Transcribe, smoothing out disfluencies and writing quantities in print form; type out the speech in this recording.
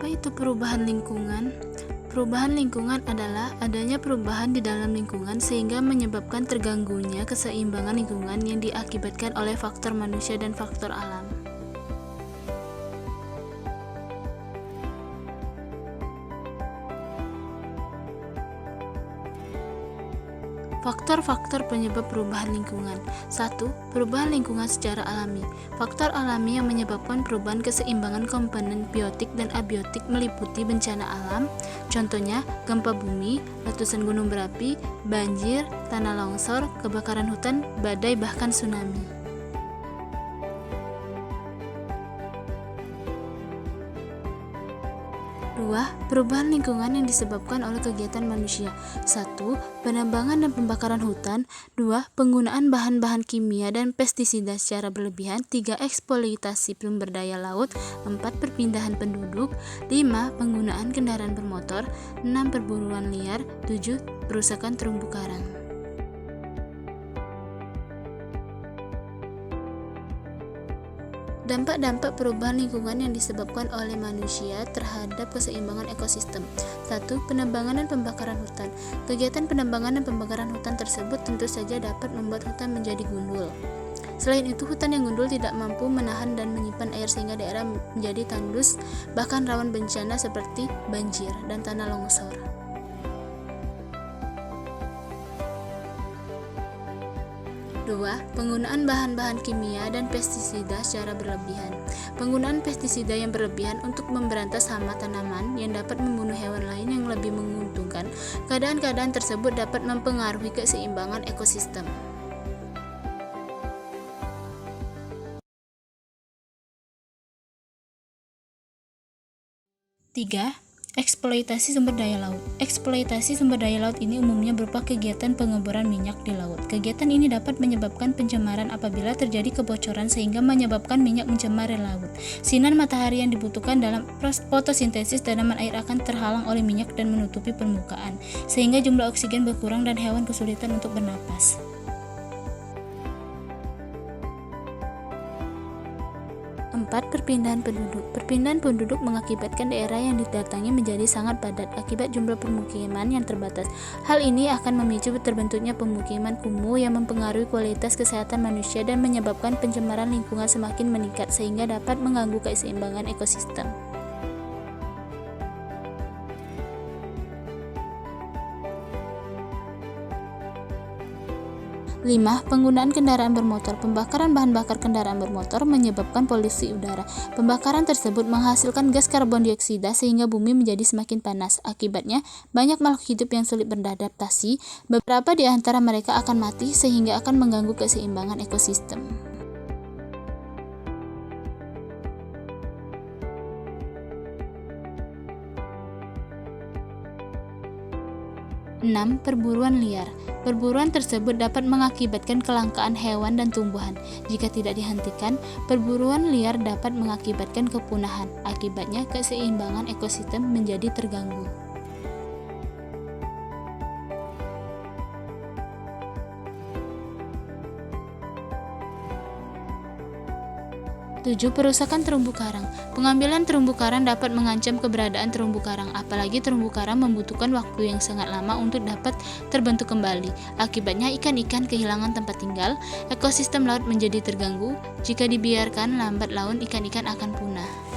Apa itu perubahan lingkungan? Perubahan lingkungan adalah adanya perubahan di dalam lingkungan sehingga menyebabkan terganggunya keseimbangan lingkungan yang diakibatkan oleh faktor manusia dan faktor alam. Faktor-faktor penyebab perubahan lingkungan. 1. Perubahan lingkungan secara alami. Faktor alami yang menyebabkan perubahan keseimbangan komponen biotik dan abiotik meliputi bencana alam, contohnya gempa bumi, letusan gunung berapi, banjir, tanah longsor, kebakaran hutan, badai, bahkan tsunami. 2. Perubahan lingkungan yang disebabkan oleh kegiatan manusia. 1. Penambangan dan pembakaran hutan. 2. Penggunaan bahan-bahan kimia dan pestisida secara berlebihan. 3. Eksploitasi sumber daya laut. 4. Perpindahan penduduk. 5. Penggunaan kendaraan bermotor. 6. Perburuan liar. 7. Perusakan terumbu karang. Dampak-dampak perubahan lingkungan yang disebabkan oleh manusia terhadap keseimbangan ekosistem. 1. Penambangan dan pembakaran hutan. Kegiatan penambangan dan pembakaran hutan tersebut tentu saja dapat membuat hutan menjadi gundul. Selain itu, hutan yang gundul tidak mampu menahan dan menyimpan air sehingga daerah menjadi tandus, bahkan rawan bencana seperti banjir dan tanah longsor. 2. Penggunaan bahan-bahan kimia dan pestisida secara berlebihan. Penggunaan pestisida yang berlebihan untuk memberantas hama tanaman yang dapat membunuh hewan lain yang lebih menguntungkan. Keadaan-keadaan tersebut dapat mempengaruhi keseimbangan ekosistem. 3. Eksploitasi sumber daya laut. Eksploitasi sumber daya laut ini umumnya berupa kegiatan pengeboran minyak di laut. Kegiatan ini dapat menyebabkan pencemaran apabila terjadi kebocoran sehingga menyebabkan minyak mencemari laut. Sinar matahari yang dibutuhkan dalam fotosintesis tanaman air akan terhalang oleh minyak dan menutupi permukaan, sehingga jumlah oksigen berkurang dan hewan kesulitan untuk bernapas. 4. Perpindahan penduduk. Perpindahan penduduk mengakibatkan daerah yang didatangi menjadi sangat padat akibat jumlah pemukiman yang terbatas. Hal ini akan memicu terbentuknya pemukiman kumuh yang mempengaruhi kualitas kesehatan manusia dan menyebabkan pencemaran lingkungan semakin meningkat sehingga dapat mengganggu keseimbangan ekosistem. 5. Penggunaan kendaraan bermotor. Pembakaran bahan bakar kendaraan bermotor menyebabkan polusi udara. Pembakaran tersebut menghasilkan gas karbon dioksida sehingga bumi menjadi semakin panas. Akibatnya, banyak makhluk hidup yang sulit beradaptasi. Beberapa di antara mereka akan mati sehingga akan mengganggu keseimbangan ekosistem. 6. Perburuan liar. Perburuan tersebut dapat mengakibatkan kelangkaan hewan dan tumbuhan. Jika tidak dihentikan, perburuan liar dapat mengakibatkan kepunahan. Akibatnya, keseimbangan ekosistem menjadi terganggu. 7. Perusakan terumbu karang. Pengambilan terumbu karang dapat mengancam keberadaan terumbu karang, apalagi terumbu karang membutuhkan waktu yang sangat lama untuk dapat terbentuk kembali. Akibatnya ikan-ikan kehilangan tempat tinggal, ekosistem laut menjadi terganggu. Jika dibiarkan lambat laun, ikan-ikan akan punah.